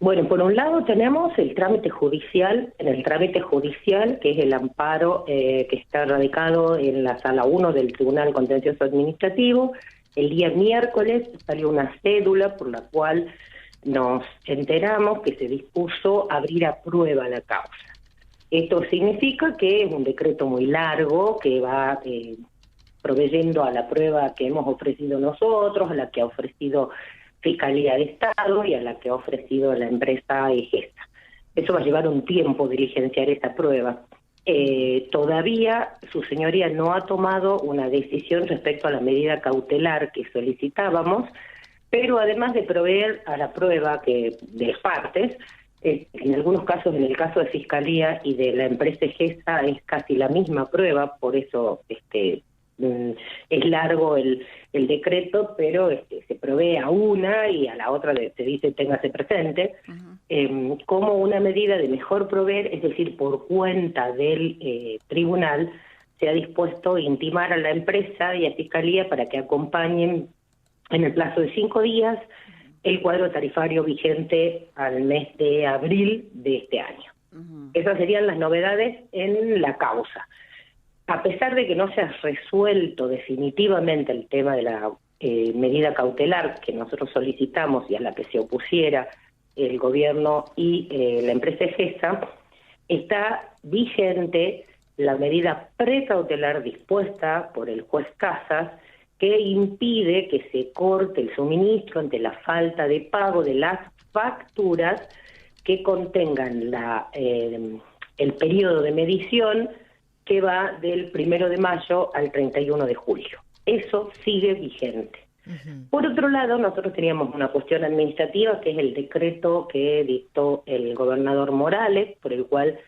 Bueno, por un lado tenemos el trámite judicial, que es el amparo que está radicado en la Sala 1 del Tribunal Contencioso Administrativo. El día miércoles salió una cédula por la cual nos enteramos que se dispuso abrir a prueba la causa. Esto significa que es un decreto muy largo que va proveyendo a la prueba que hemos ofrecido nosotros, a la que ha ofrecido Fiscalía de Estado y a la que ha ofrecido la empresa EGESA. Eso va a llevar un tiempo diligenciar esta prueba. Todavía su señoría no ha tomado una decisión respecto a la medida cautelar que solicitábamos, pero además de proveer a la prueba que de las partes, en algunos casos, en el caso de Fiscalía y de la empresa EGESA, es casi la misma prueba, por eso es largo el decreto, pero se provee a una y a la otra se dice téngase presente, como una medida de mejor proveer, es decir, por cuenta del tribunal, se ha dispuesto a intimar a la empresa y a Fiscalía para que acompañen en el plazo de 5 días el cuadro tarifario vigente al mes de abril de este año. Esas serían las novedades en la causa. A pesar de que no se ha resuelto definitivamente el tema de la medida cautelar que nosotros solicitamos y a la que se opusiera el gobierno y la empresa EGESA, está vigente la medida precautelar dispuesta por el juez Casas, que impide que se corte el suministro ante la falta de pago de las facturas que contengan el periodo de medición que va del 1 de mayo al 31 de julio. Eso sigue vigente. Por otro lado, nosotros teníamos una cuestión administrativa, que es el decreto que dictó el gobernador Morales, por el cual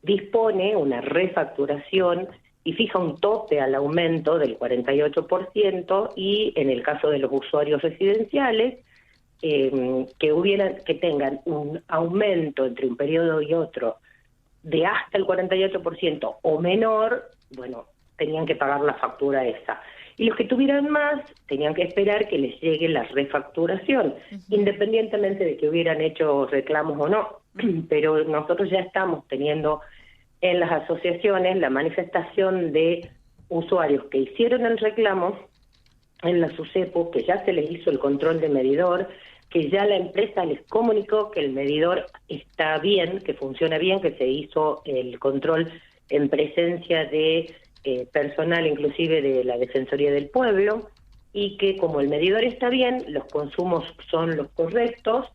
dispone una refacturación y fija un tope al aumento del 48%, y en el caso de los usuarios residenciales, que tengan un aumento entre un periodo y otro de hasta el 48% o menor, bueno, tenían que pagar la factura esa. Y los que tuvieran más tenían que esperar que les llegue la refacturación, independientemente de que hubieran hecho reclamos o no. Pero nosotros ya estamos teniendo en las asociaciones la manifestación de usuarios que hicieron el reclamo en la SUSEPU, que ya se les hizo el control de medidor, que ya la empresa les comunicó que el medidor está bien, que funciona bien, que se hizo el control en presencia de personal, inclusive de la Defensoría del Pueblo, y que como el medidor está bien, los consumos son los correctos,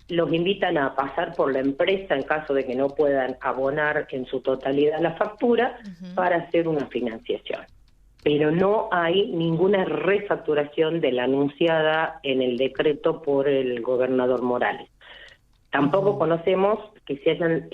los invitan a pasar por la empresa en caso de que no puedan abonar en su totalidad la factura para hacer una financiación. Pero no hay ninguna refacturación de la anunciada en el decreto por el gobernador Morales. Tampoco conocemos que se hayan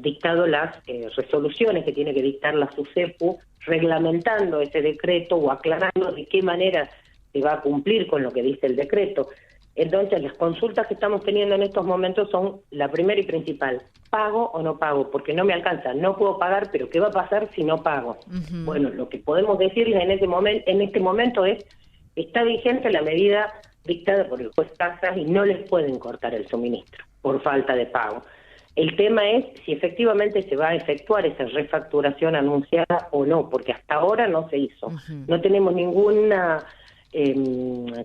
dictado las resoluciones que tiene que dictar la SUSEPU reglamentando ese decreto o aclarando de qué manera se va a cumplir con lo que dice el decreto. Entonces, las consultas que estamos teniendo en estos momentos son la primera y principal: ¿pago o no pago? Porque no me alcanza, no puedo pagar, pero ¿qué va a pasar si no pago? Bueno, lo que podemos decirles en este momento es: está vigente la medida dictada por el juez Casas y no les pueden cortar el suministro por falta de pago. El tema es si efectivamente se va a efectuar esa refacturación anunciada o no, porque hasta ahora no se hizo. No tenemos ninguna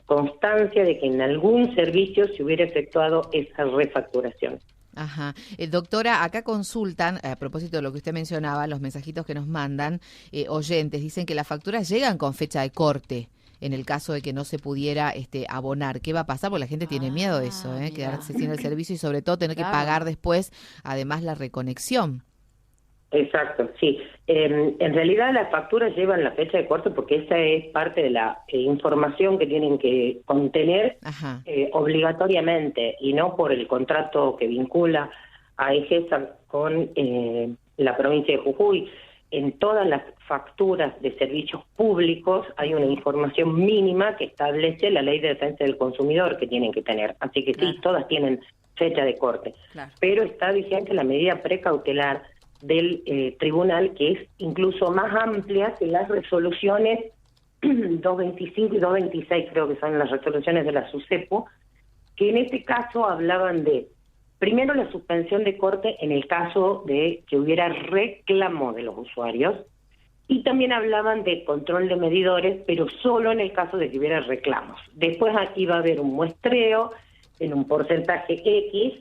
constancia de que en algún servicio se hubiera efectuado esa refacturación. Ajá. Doctora, acá consultan, a propósito de lo que usted mencionaba, los mensajitos que nos mandan oyentes, dicen que las facturas llegan con fecha de corte en el caso de que no se pudiera abonar. ¿Qué va a pasar? Porque la gente tiene miedo de eso, quedarse sin el servicio y sobre todo tener que pagar después, además, la reconexión. Exacto, sí. En realidad las facturas llevan la fecha de corte porque esa es parte de la información que tienen que contener obligatoriamente, y no por el contrato que vincula a EGESA con la provincia de Jujuy. En todas las facturas de servicios públicos hay una información mínima que establece la Ley de Defensa del Consumidor que tienen que tener. Así que sí, todas tienen fecha de corte. Pero está vigente la medida precautelar del tribunal, que es incluso más amplia que las resoluciones 225 y 226, creo que son las resoluciones de la SUSEPU, que en este caso hablaban de Primero, la suspensión de corte en el caso de que hubiera reclamo de los usuarios, y también hablaban de control de medidores, pero solo en el caso de que hubiera reclamos. Después iba a haber un muestreo en un porcentaje X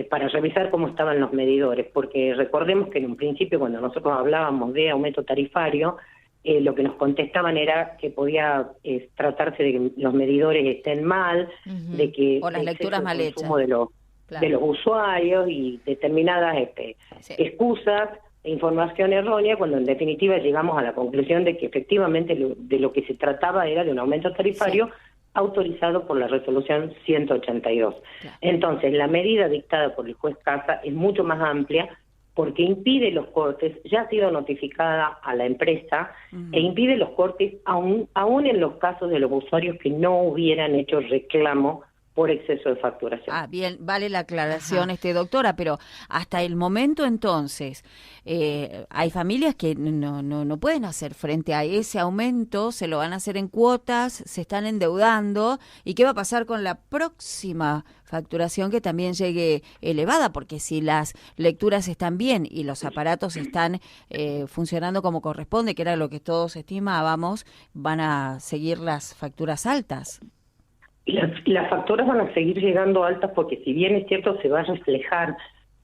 para revisar cómo estaban los medidores, porque recordemos que en un principio, cuando nosotros hablábamos de aumento tarifario, lo que nos contestaban era que podía tratarse de que los medidores estén mal, de que o las lecturas mal hechas de los usuarios y determinadas excusas e información errónea, cuando en definitiva llegamos a la conclusión de que efectivamente de lo que se trataba era de un aumento tarifario autorizado por la resolución 182. Claro. Entonces, la medida dictada por el juez Casa es mucho más amplia, porque impide los cortes, ya ha sido notificada a la empresa, e impide los cortes aún en los casos de los usuarios que no hubieran hecho reclamo por exceso de facturación. Bien, vale la aclaración, doctora, pero hasta el momento entonces, hay familias que no pueden hacer frente a ese aumento, se lo van a hacer en cuotas, se están endeudando, ¿y qué va a pasar con la próxima facturación que también llegue elevada? Porque si las lecturas están bien y los aparatos están funcionando como corresponde, que era lo que todos estimábamos, van a seguir las facturas altas. Las facturas van a seguir llegando altas, porque si bien es cierto se va a reflejar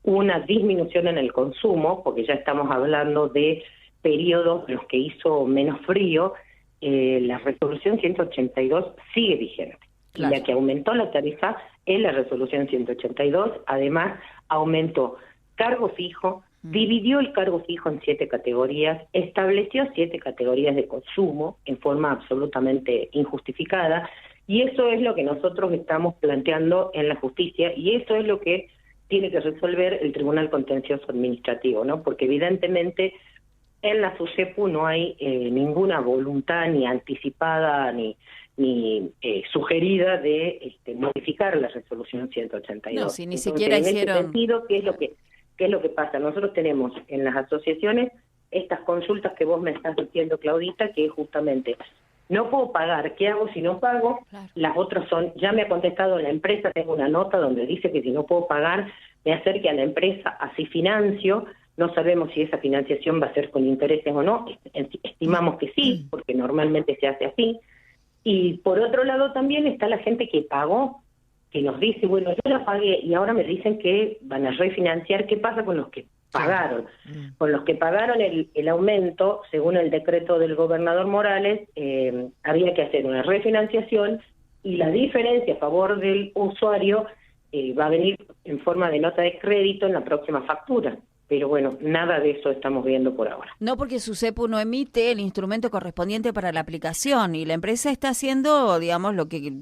una disminución en el consumo, porque ya estamos hablando de periodos en los que hizo menos frío, la resolución 182 sigue vigente. Claro. Y la que aumentó la tarifa es la resolución 182, además aumentó cargo fijo, dividió el cargo fijo en 7 categorías, estableció 7 categorías de consumo en forma absolutamente injustificada, y eso es lo que nosotros estamos planteando en la justicia, y eso es lo que tiene que resolver el Tribunal Contencioso Administrativo, ¿no? Porque evidentemente en la SUSEPU no hay ninguna voluntad ni anticipada ni sugerida de modificar la resolución 182. No, si ni siquiera hicieron... En ese sentido, ¿qué es lo que pasa? Nosotros tenemos en las asociaciones estas consultas que vos me estás diciendo, Claudita, que es justamente... No puedo pagar, ¿qué hago si no pago? Claro. Las otras son, ya me ha contestado la empresa, tengo una nota donde dice que si no puedo pagar, me acerque a la empresa, así financio, no sabemos si esa financiación va a ser con intereses o no, estimamos que sí, porque normalmente se hace así. Y por otro lado también está la gente que pagó, que nos dice, bueno, yo la pagué y ahora me dicen que van a refinanciar. ¿Qué pasa con los que pagaron? Con los que pagaron el aumento, según el decreto del gobernador Morales, había que hacer una refinanciación, y la diferencia a favor del usuario va a venir en forma de nota de crédito en la próxima factura. Pero bueno, nada de eso estamos viendo por ahora. No, porque SUSEPU no emite el instrumento correspondiente para la aplicación, y la empresa está haciendo, digamos, lo que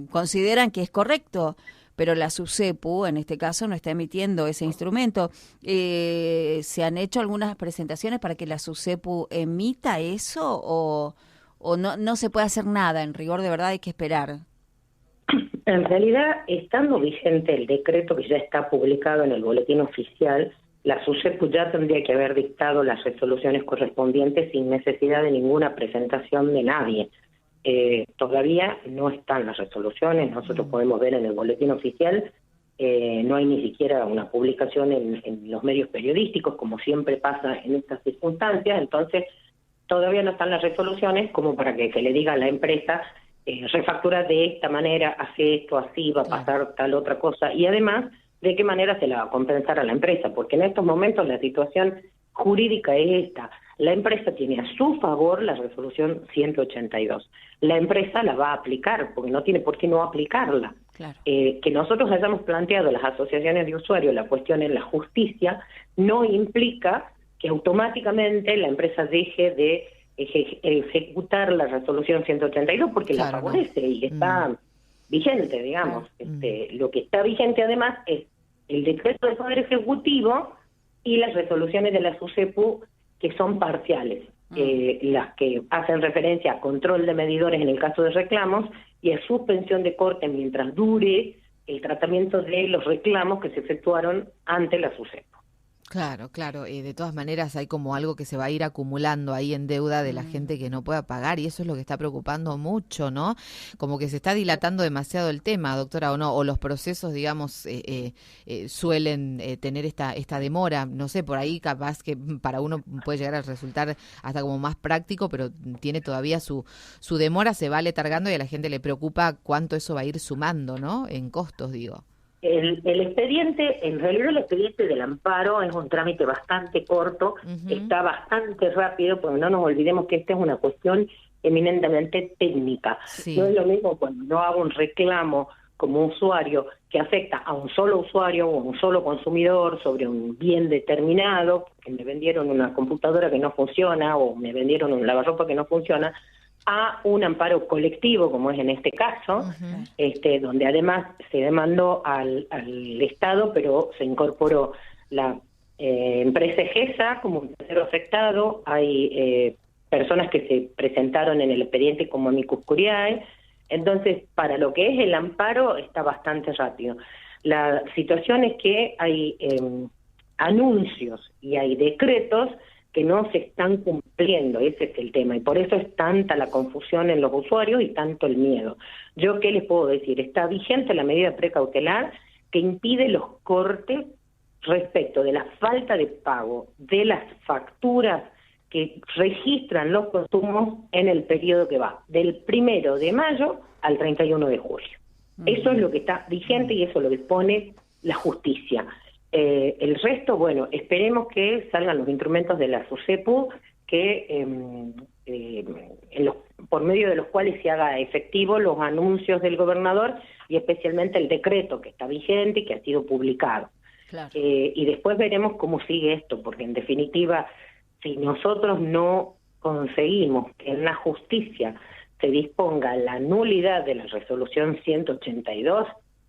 consideran que es correcto, pero la SUSEPU, en este caso, no está emitiendo ese instrumento. ¿Se han hecho algunas presentaciones para que la SUSEPU emita eso, o no se puede hacer nada? En rigor, de verdad, hay que esperar. En realidad, estando vigente el decreto que ya está publicado en el boletín oficial, la SUSEPU ya tendría que haber dictado las resoluciones correspondientes sin necesidad de ninguna presentación de nadie. Todavía no están las resoluciones, nosotros podemos ver en el boletín oficial, no hay ni siquiera una publicación en los medios periodísticos, como siempre pasa en estas circunstancias. Entonces todavía no están las resoluciones como para que se le diga a la empresa, refactura de esta manera, hace esto así, va a pasar tal otra cosa, y además de qué manera se la va a compensar a la empresa, porque en estos momentos la situación jurídica es esta. La empresa tiene a su favor la resolución 182. La empresa la va a aplicar, porque no tiene por qué no aplicarla. Claro. Que nosotros hayamos planteado las asociaciones de usuarios la cuestión en la justicia no implica que automáticamente la empresa deje de ejecutar la resolución 182, porque claro, la favorece y está vigente, digamos. Lo que está vigente además es el decreto del Poder Ejecutivo y las resoluciones de la SUSEPU, que son parciales, las que hacen referencia a control de medidores en el caso de reclamos y a suspensión de corte mientras dure el tratamiento de los reclamos que se efectuaron ante la SUSEPU. Claro, claro. De todas maneras hay como algo que se va a ir acumulando ahí en deuda de la gente que no pueda pagar y eso es lo que está preocupando mucho, ¿no? Como que se está dilatando demasiado el tema, doctora, o no, o los procesos, digamos, suelen tener esta demora. No sé, por ahí capaz que para uno puede llegar a resultar hasta como más práctico, pero tiene todavía su demora, se va letargando y a la gente le preocupa cuánto eso va a ir sumando, ¿no? En costos, digo. El expediente, en realidad el expediente del amparo es un trámite bastante corto, está bastante rápido, porque no nos olvidemos que esta es una cuestión eminentemente técnica. Sí. No es lo mismo cuando yo hago un reclamo como usuario que afecta a un solo usuario o a un solo consumidor sobre un bien determinado, que me vendieron una computadora que no funciona o me vendieron un lavarropa que no funciona, a un amparo colectivo, como es en este caso, donde además se demandó al Estado, pero se incorporó la empresa EGESA como un tercero afectado, hay personas que se presentaron en el expediente como amicus curiae, entonces para lo que es el amparo está bastante rápido. La situación es que hay anuncios y hay decretos que no se están cumpliendo, ese es el tema, y por eso es tanta la confusión en los usuarios y tanto el miedo. Yo, ¿qué les puedo decir? Está vigente la medida precautelar que impide los cortes respecto de la falta de pago de las facturas que registran los consumos en el periodo que va del 1 de mayo al 31 de julio. Eso es lo que está vigente y eso lo dispone la justicia. El resto, bueno, esperemos que salgan los instrumentos de la SUSEPU que por medio de los cuales se haga efectivo los anuncios del gobernador y especialmente el decreto que está vigente y que ha sido publicado. Claro. Y después veremos cómo sigue esto, porque en definitiva, si nosotros no conseguimos que en la justicia se disponga la nulidad de la resolución 182,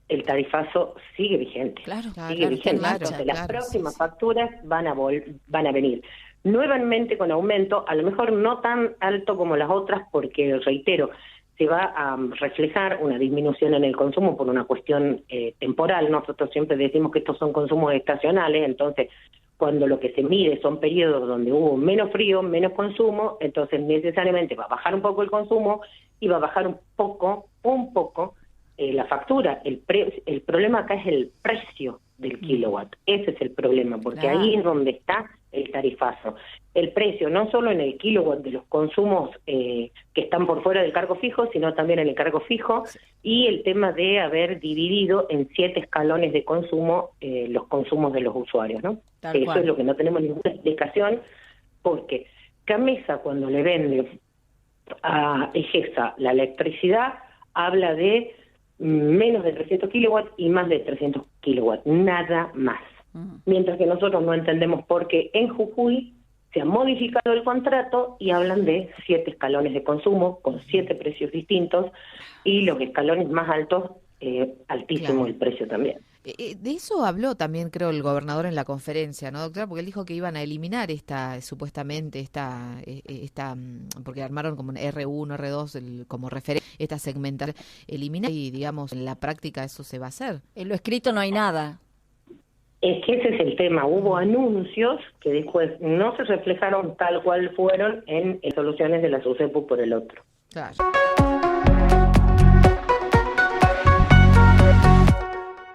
el tarifazo sigue vigente. Claro, sigue vigente. Entonces, las próximas facturas van a venir nuevamente con aumento, a lo mejor no tan alto como las otras, porque, reitero, se va a reflejar una disminución en el consumo por una cuestión temporal. Nosotros siempre decimos que estos son consumos estacionales, entonces cuando lo que se mide son periodos donde hubo menos frío, menos consumo, entonces necesariamente va a bajar un poco el consumo y va a bajar un poco la factura. El problema acá es el precio del kilowatt. Ese es el problema, porque ahí es donde está el tarifazo. El precio, no solo en el kilowatt de los consumos que están por fuera del cargo fijo, sino también en el cargo fijo, y el tema de haber dividido en 7 escalones de consumo los consumos de los usuarios, ¿no? Eso es lo que no tenemos ninguna explicación, porque Camesa, cuando le vende a EGESA la electricidad, habla de menos de 300 kilowatts y más de 300 kilowatts, nada más. Mientras que nosotros no entendemos por qué en Jujuy se ha modificado el contrato y hablan de 7 escalones de consumo con 7 precios distintos y los escalones más altos, altísimo el precio también. De eso habló también, creo, el gobernador en la conferencia, ¿no, doctora? Porque él dijo que iban a eliminar supuestamente porque armaron como un R1, R2, como referencia, esta segmentación, eliminar y, digamos, en la práctica eso se va a hacer. En lo escrito no hay nada. Es que ese es el tema. Hubo anuncios que después no se reflejaron tal cual fueron en soluciones de la SUSEPU por el otro. Claro.